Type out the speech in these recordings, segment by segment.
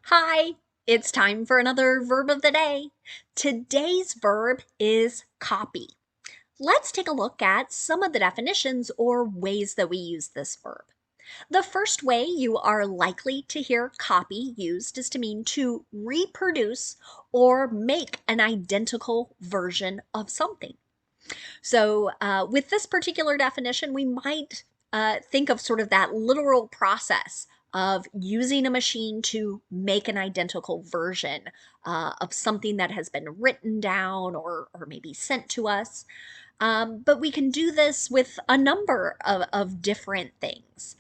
Hi, it's time for another verb of the day. Today's verb is copy. Let's take a look at some of the definitions or ways that we use this verb. The first way you are likely to hear copy used is to mean to reproduce or make an identical version of something. So, with this particular definition, we might think of sort of that literal process of using a machine to make an identical version of something that has been written down or maybe sent to us. But we can do this with a number of different things.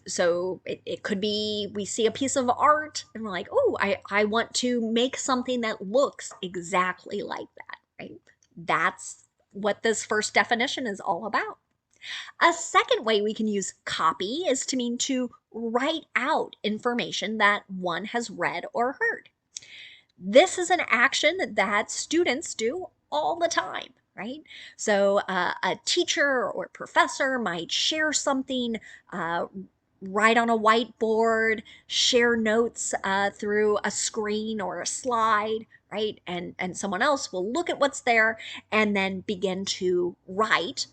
So it could be we see a piece of art and we're like, oh, I want to make something that looks exactly like that, right? That's what this first definition is all about. A second way we can use copy is to mean to write out information that one has read or heard. This is an action that students do all the time, right? So a teacher or professor might share something, write on a whiteboard, share notes through a screen or a slide, right? And someone else will look at what's there and then begin to write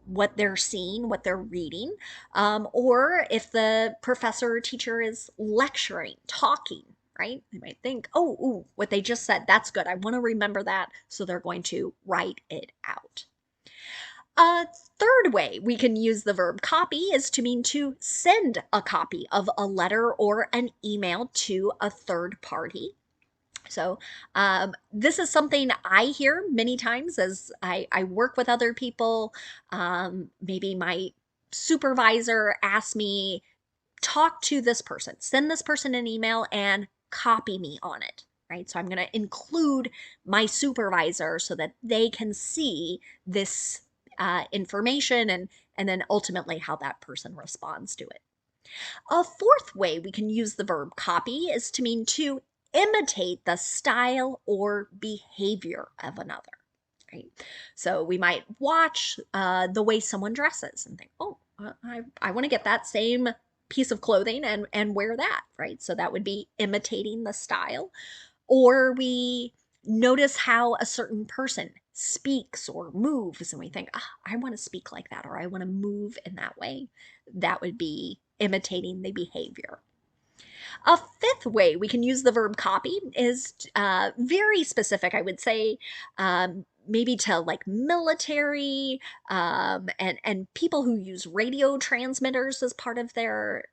what they're seeing, what they're reading. Or if the professor or teacher is lecturing, talking, right? They might think, oh, ooh, what they just said, that's good. I want to remember that. So they're going to write it out. A third way we can use the verb copy is to mean to send a copy of a letter or an email to a third party. So, this is something I hear many times as I work with other people. Maybe my supervisor asks me, talk to this person, send this person an email and copy me on it, right? So I'm going to include my supervisor so that they can see this information and then ultimately how that person responds to it. A fourth way we can use the verb copy is to mean to imitate the style or behavior of another. Right? So we might watch the way someone dresses and think, oh, I want to get that same piece of clothing and wear that, right? So that would be imitating the style. Or we notice how a certain person speaks or moves and we think, I want to speak like that or I want to move in that way. That would be imitating the behavior. A fifth way we can use the verb copy is very specific, I would say, maybe to like military and people who use radio transmitters as part of their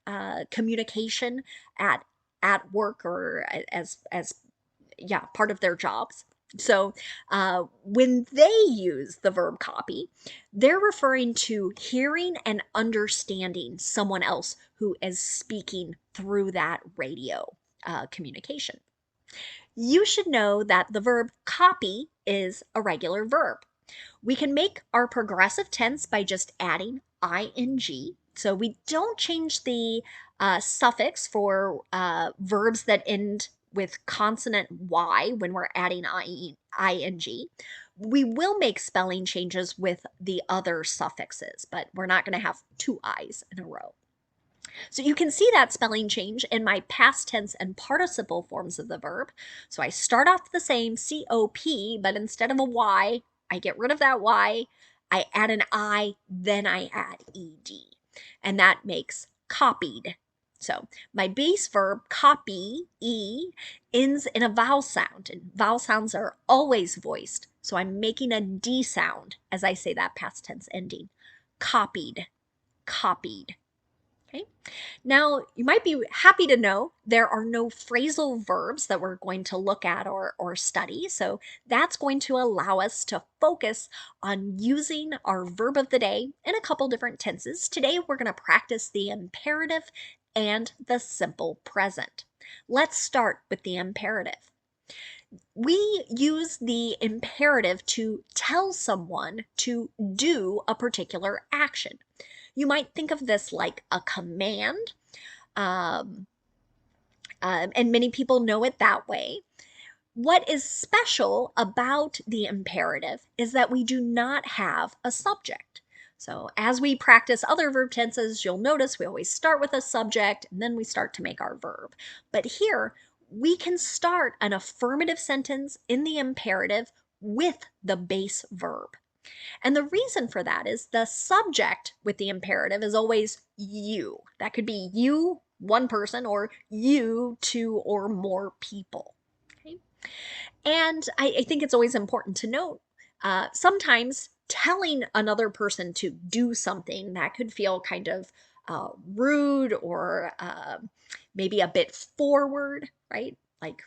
communication at work or as yeah, part of their jobs. So when they use the verb copy, they're referring to hearing and understanding someone else who is speaking through that radio communication. You should know that the verb copy is a regular verb. We can make our progressive tense by just adding ing. So we don't change the suffix for verbs that end with consonant y when we're adding ing. We will make spelling changes with the other suffixes, but we're not going to have two i's in a row. So you can see that spelling change in my past tense and participle forms of the verb. So I start off the same COP, but instead of a Y, I get rid of that Y, I add an I, then I add ED. And that makes copied. So my base verb, copy, E, ends in a vowel sound, and vowel sounds are always voiced. So I'm making a D sound as I say that past tense ending. Copied, copied. Okay. Now, you might be happy to know there are no phrasal verbs that we're going to look at or study. So that's going to allow us to focus on using our verb of the day in a couple different tenses. Today, we're going to practice the imperative and the simple present. Let's start with the imperative. We use the imperative to tell someone to do a particular action. You might think of this like a command, um, and many people know it that way. What is special about the imperative is that we do not have a subject. So as we practice other verb tenses, you'll notice we always start with a subject and then we start to make our verb. But here, we can start an affirmative sentence in the imperative with the base verb. And the reason for that is the subject with the imperative is always you. That could be you, one person, or you, two or more people. Okay? And I think it's always important to note sometimes telling another person to do something that could feel kind of rude or maybe a bit forward, right? Like,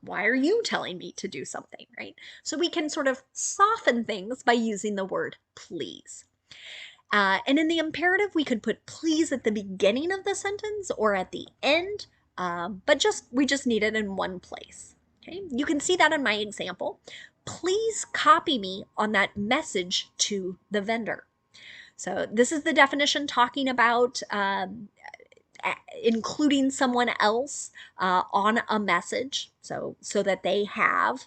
why are you telling me to do something, right? So we can sort of soften things by using the word please. And in the imperative, we could put please at the beginning of the sentence or at the end, but we just need it in one place. Okay, you can see that in my example. Please copy me on that message to the vendor. So this is the definition talking about including someone else on a message, so that they have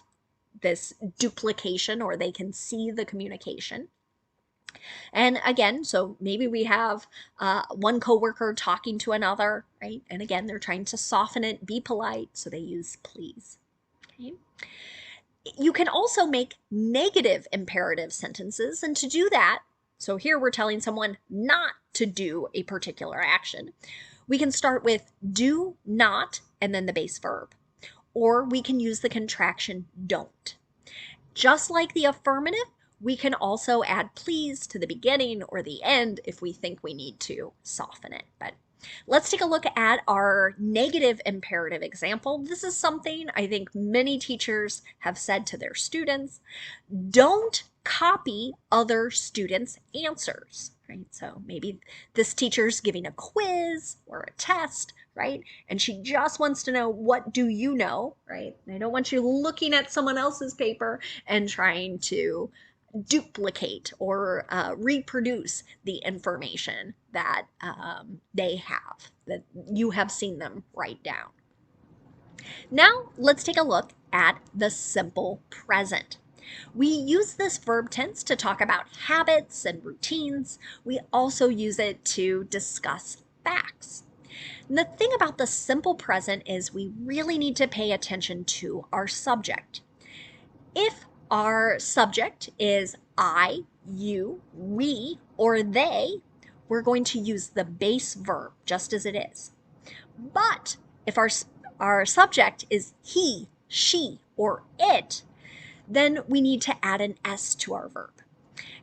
this duplication or they can see the communication. And again, so maybe we have one coworker talking to another, right? And again, they're trying to soften it, be polite, so they use please. Okay. You can also make negative imperative sentences, and to do that, so here we're telling someone not to do a particular action. We can start with do not and then the base verb, or we can use the contraction don't. Just like the affirmative, we can also add please to the beginning or the end if we think we need to soften it. But let's take a look at our negative imperative example. This is something I think many teachers have said to their students. Don't copy other students' answers, right? So maybe this teacher's giving a quiz or a test, right? And she just wants to know, what do you know, right? I don't want you looking at someone else's paper and trying to duplicate or reproduce the information that they have, that you have seen them write down. Now let's take a look at the simple present. We use this verb tense to talk about habits and routines. We also use it to discuss facts. And the thing about the simple present is we really need to pay attention to our subject. If our subject is I, you, we, or they, we're going to use the base verb just as it is. But if our subject is he, she, or it, then we need to add an S to our verb.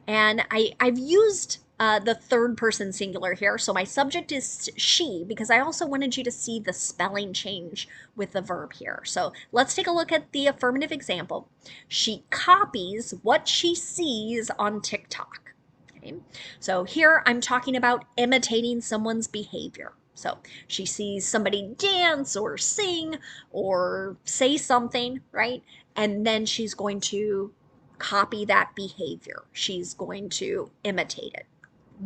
And I've used the third person singular here. So my subject is she because I also wanted you to see the spelling change with the verb here. So let's take a look at the affirmative example. She copies what she sees on TikTok. Okay? So here I'm talking about imitating someone's behavior. So she sees somebody dance or sing or say something, right? And then she's going to copy that behavior. She's going to imitate it,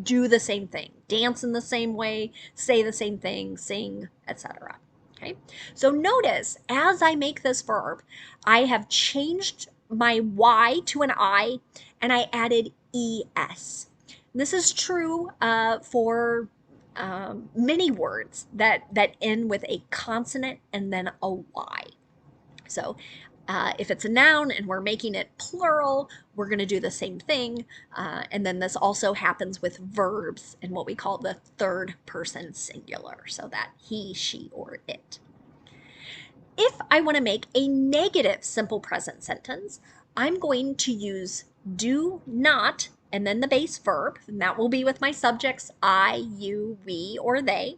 do the same thing, dance in the same way, say the same thing, sing, etc. Okay, so notice as I make this verb, I have changed my Y to an I and I added ES. This is true for many words that end with a consonant and then a Y. So if it's a noun and we're making it plural, we're going to do the same thing. And then this also happens with verbs in what we call the third person singular, so that he, she, or it. If I want to make a negative simple present sentence, I'm going to use do not and then the base verb, and that will be with my subjects I, you, we, or they.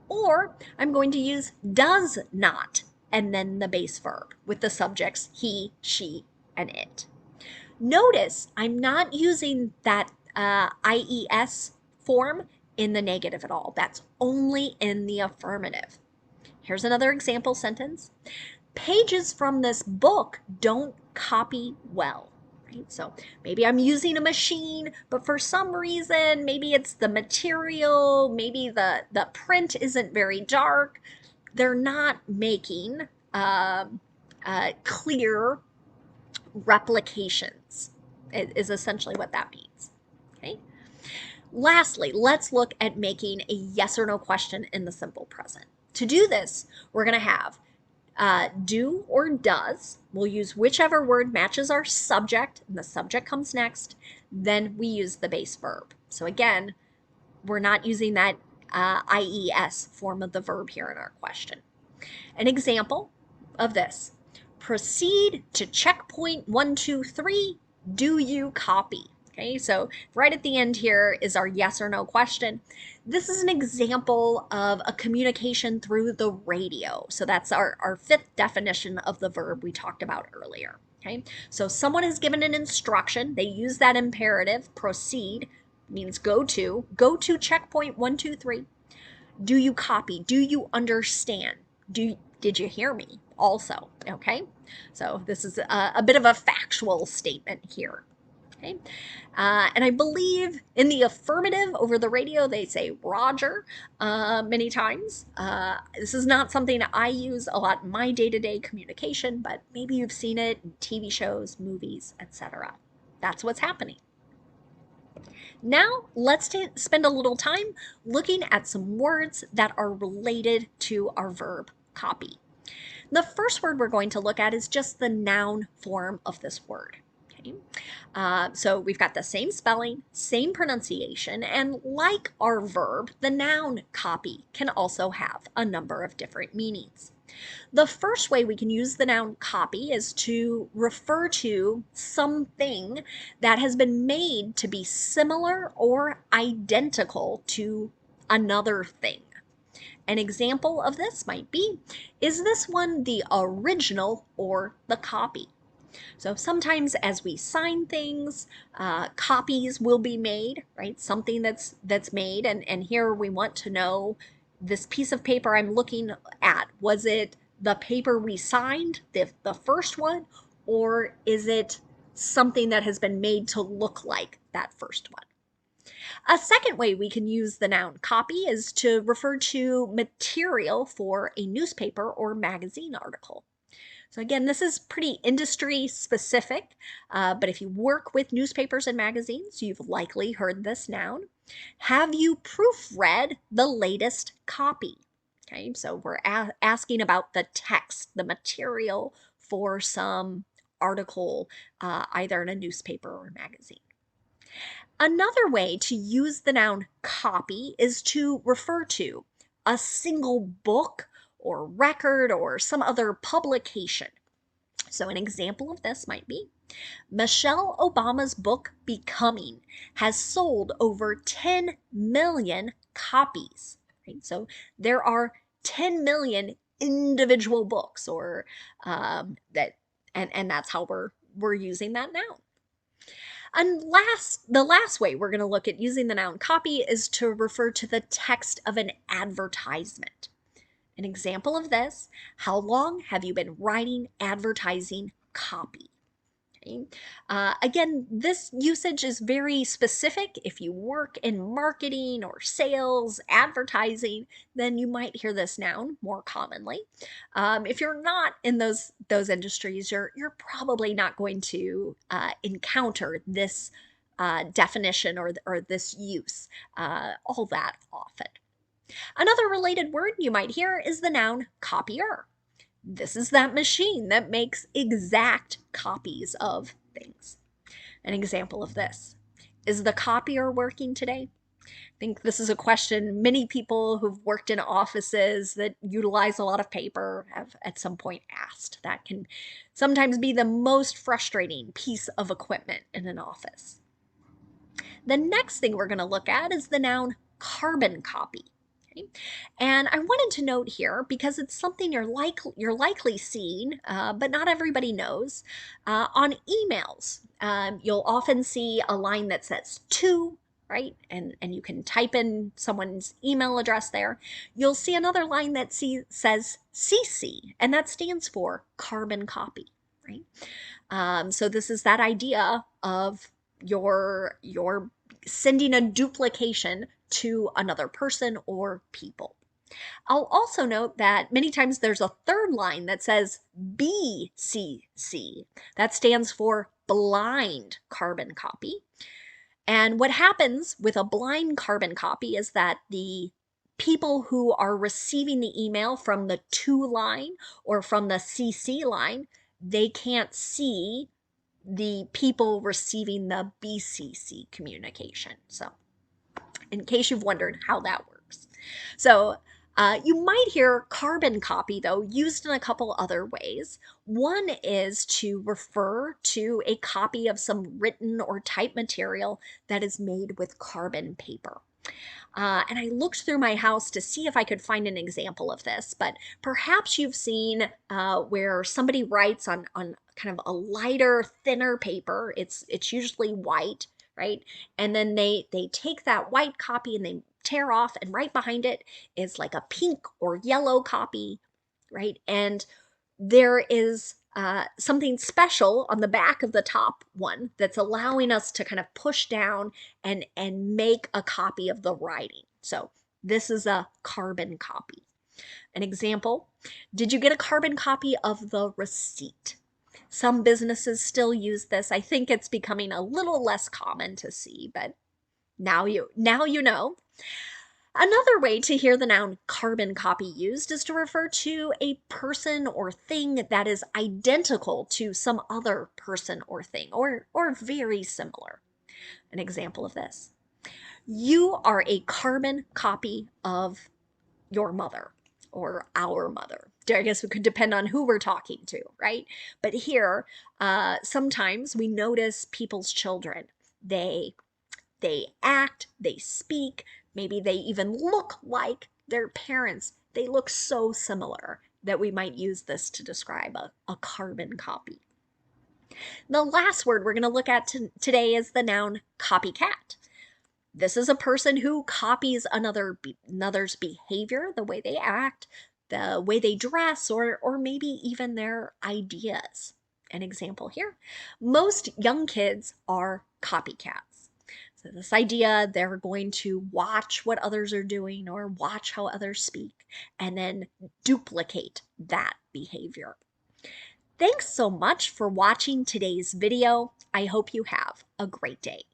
Or I'm going to use does not and then the base verb with the subjects he, she, and it. Notice I'm not using that IES form in the negative at all. That's only in the affirmative. Here's another example sentence. Pages from this book don't copy well. Right? So maybe I'm using a machine, but for some reason, maybe it's the material, maybe the print isn't very dark. They're not making clear replications, is essentially what that means. Okay. Lastly, let's look at making a yes or no question in the simple present. To do this, we're going to have do or does. We'll use whichever word matches our subject, and the subject comes next. Then we use the base verb. So again, we're not using that IES form of the verb here in our question. An example of this: proceed to checkpoint 123. Do you copy? Okay, so right at the end here is our yes or no question. This is an example of a communication through the radio. So that's our fifth definition of the verb we talked about earlier. Okay, so someone has given an instruction. They use that imperative, proceed, means go to checkpoint 123. Do you copy? Do you understand? Did you hear me? Also, okay? So this is a bit of a factual statement here. Okay. And I believe in the affirmative over the radio, they say Roger many times. This is not something I use a lot in my day-to-day communication, but maybe you've seen it in TV shows, movies, etc. That's what's happening. Now, let's spend a little time looking at some words that are related to our verb copy. The first word we're going to look at is just the noun form of this word. Okay? So we've got the same spelling, same pronunciation, and like our verb, the noun copy can also have a number of different meanings. The first way we can use the noun copy is to refer to something that has been made to be similar or identical to another thing. An example of this might be, is this one the original or the copy? So sometimes as we sign things, copies will be made, right? Something that's made, and here we want to know, this piece of paper I'm looking at, was it the paper we signed, the first one, or is it something that has been made to look like that first one? A second way we can use the noun copy is to refer to material for a newspaper or magazine article. So again, this is pretty industry specific, but if you work with newspapers and magazines, you've likely heard this noun. Have you proofread the latest copy? Okay, so we're asking about the text, the material for some article, either in a newspaper or magazine. Another way to use the noun copy is to refer to a single book or record or some other publication. So an example of this might be, Michelle Obama's book Becoming has sold over 10 million copies. Right? So there are 10 million individual books, or that, and that's how we're using that noun. And the last way we're going to look at using the noun copy is to refer to the text of an advertisement. An example of this, how long have you been writing advertising copy? Okay. Again, this usage is very specific. If you work in marketing or sales, advertising, then you might hear this noun more commonly. If you're not in those industries, you're probably not going to encounter this definition or this use all that often. Another related word you might hear is the noun copier. This is that machine that makes exact copies of things. An example of this, is the copier working today? I think this is a question many people who've worked in offices that utilize a lot of paper have at some point asked. That can sometimes be the most frustrating piece of equipment in an office. The next thing we're going to look at is the noun carbon copy. And I wanted to note here, because it's something you're likely seeing, but not everybody knows, on emails. You'll often see a line that says to, right? And you can type in someone's email address there. You'll see another line that says CC, and that stands for carbon copy, right? So this is that idea of your sending a duplication to another person or people. I'll also note that many times there's a third line that says BCC. That stands for blind carbon copy. And what happens with a blind carbon copy is that the people who are receiving the email from the to line or from the CC line, they can't see the people receiving the BCC communication. So, in case you've wondered how that works. So, you might hear carbon copy, though, used in a couple other ways. One is to refer to a copy of some written or typed material that is made with carbon paper. And I looked through my house to see if I could find an example of this, but perhaps you've seen where somebody writes on kind of a lighter, thinner paper. It's usually white, right? And then they take that white copy and they tear off, and right behind it is like a pink or yellow copy, right? And there is something special on the back of the top one that's allowing us to kind of push down and make a copy of the writing. So this is a carbon copy. An example, did you get a carbon copy of the receipt? Some businesses still use this. I think it's becoming a little less common to see, but now you know. Another way to hear the noun carbon copy used is to refer to a person or thing that is identical to some other person or thing, or very similar. An example of this. You are a carbon copy of your mother or our mother. I guess it could depend on who we're talking to, right? But here, sometimes we notice people's children. They act, they speak, maybe they even look like their parents. They look so similar that we might use this to describe a carbon copy. The last word we're going to look at today is the noun copycat. This is a person who copies another's behavior, the way they act, the way they dress, or maybe even their ideas. An example here, most young kids are copycats. So this idea, they're going to watch what others are doing or watch how others speak and then duplicate that behavior. Thanks so much for watching today's video. I hope you have a great day.